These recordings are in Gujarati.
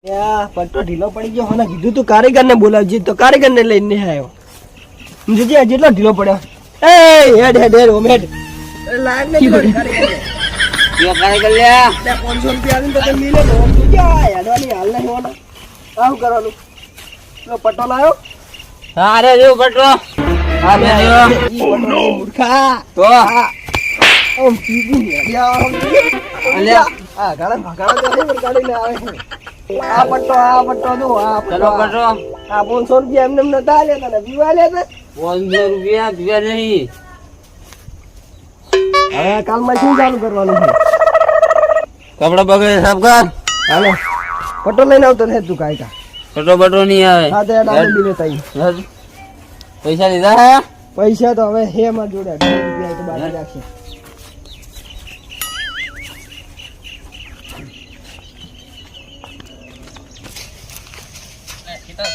પટ્ટો ઢીલો પડી ગયો મને કીધું તું કારીગરને બોલાવજે તો કારીગરને લઈને આવ્યો જીજી જેટલો ઢીલો પડ્યો એ હેડ હેડ હેડ ઓમ હેડ લાગ ને કારીગર લે 500 રૂપિયા આવીને તો મિલે તો ઓમ તું હેડવાની હાલ નહીં હોના આવું કરવાનું તો પટ્ટો લાયો હા રે જો પટ્ટો હા મે આવ્યો ઓ નો મૂર્ખા તો ઓમ સીધી હેડ્યા અલે આ ગાડા ગાડીને આવે આ પટ્ટો દો આ ચલો પટ્ટો આ 500 રૂપિયા એમને નતા લેતા ને પીવા લેતા 500 રૂપિયા પીવા નહીં હવે કાલમાં શું ચાલુ કરવાનું છે કપડા બગડે સાફ કર હાલે પટ્ટો લઈને આવતો ને તું કાયકા પટ્ટો બટો નહીં આવે હા તે ડાલે બિલે તઈ પૈસા લીધા હે પૈસા તો હવે હે માર જોડે 2 રૂપિયા તો બાકી રાખશે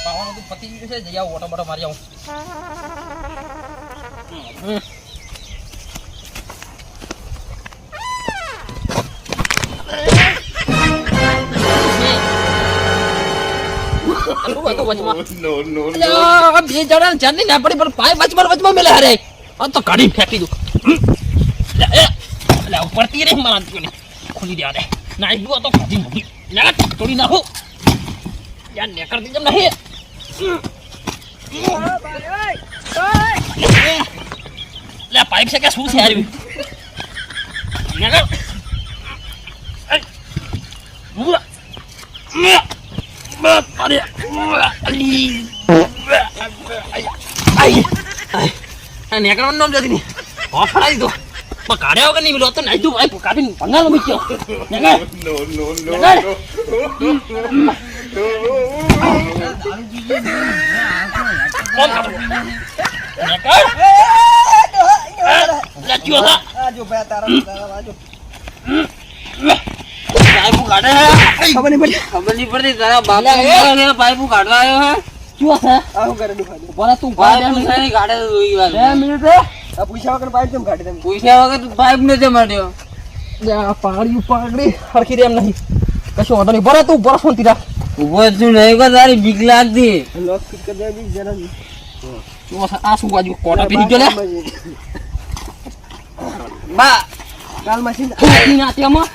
પાવાનું તો પતિ ગયું છે જઈ આવ ઓટો બોટો મારી આવું બે જણા ચાંદી ના પડી પણ પાય વચમાં મેલે હરે આ તો કાઢી ફેંકી દઉં ઉપરથી રે મારા ખોલી દે ના એટલું તો કાઢી તોડી નાખો યાર નેકરતી જમ નહીં લે પાઇપ છે કે શું છે યાર નેકર અરે અલી આ નેકરવાનું નામ જતી નહીં ઓફડાઈ દો પણ કાઢ્યા વગર નહીં મિલો તો નાઈ દઉં ભાઈ કાઢીને ભંગાલો મૂક્યો નેકર ખબર નહીં પડતી તારા બાપા પાઇપુ કાઢવા આવ્યો હે શું છે આવું કરે દુખાડે બોલા તું પાઇપ નહીં કાઢે તો ઈ વાત 2 મિનિટ આ પૂછ્યા વગર પાઇપ કેમ કાઢી તમે પૂછ્યા વગર તું પાઇપ ને તે માર્યો પાગડી હરખી રેમ નહીં કશું વાંધો નહીં બરા તું બરા ફોન તીરા ઉભો છું નહીં કો તારી બીક લાગતી લોક ફિટ કરી દે બી જરા આ શું બાજુ કોટા પીરી ગયો લે બા કાલ મશીન ના તેમાં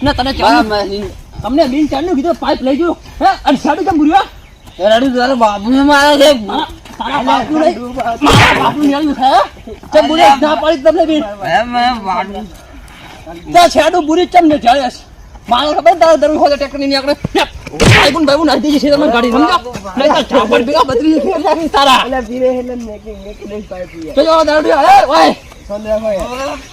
ના તને તમને બિન ચાલુ કીધું પાઇપ લઈ ગયો હે અને સાડું કેમ ભૂર્યો એરાડું તારા બાપુ ને મારે છે તારા બાપુ નહીં મારા બાપુ ને આવ્યું છે ચમ ભૂરે ના પાડી તમને બિન મેં વાડું તા છાડું ભૂરી ચમ ને ચાળ્યાસ મારે ખબર તારા દરુ હોલે ટેક્ટર ની આગળ ભાઈ નાખી દીધી છે તમે ગાડી સમજો નહીં તો છાપડ ભેગા બદરી ફેર નાખી તારા એટલે ધીરે હેલે મેકિંગ પાઇપ ચલો દારૂ હે ઓય સંદેહ હોય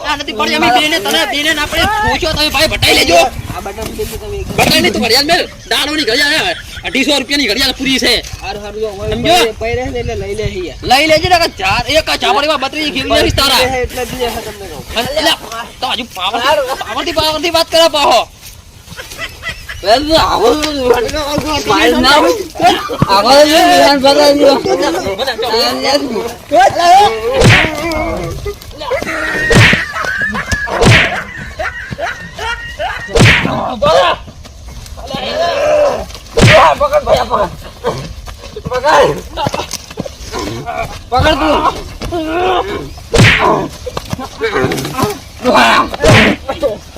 આ નથી પડી અમે બેને તને બેને ના પડે પૂછો તમે ભાઈ બટાઈ લેજો આ બટન બિલ તમે બટાઈ નહીં તો ઘડિયાળ મેલ દાડોની ઘડિયાળ 250 રૂપિયાની ઘડિયાળ પૂરી છે હારું હારું જો સમજો? પૈરે ને એટલે લઈ લે હી લઈ લેજે ને ચાર એક ચાપડીમાં 32 ખીલી લેવી તારા એટલે દીએ છે તમને કહું એટલે તો હજુ પાવરથી વાત કરા પાહો પકડ તું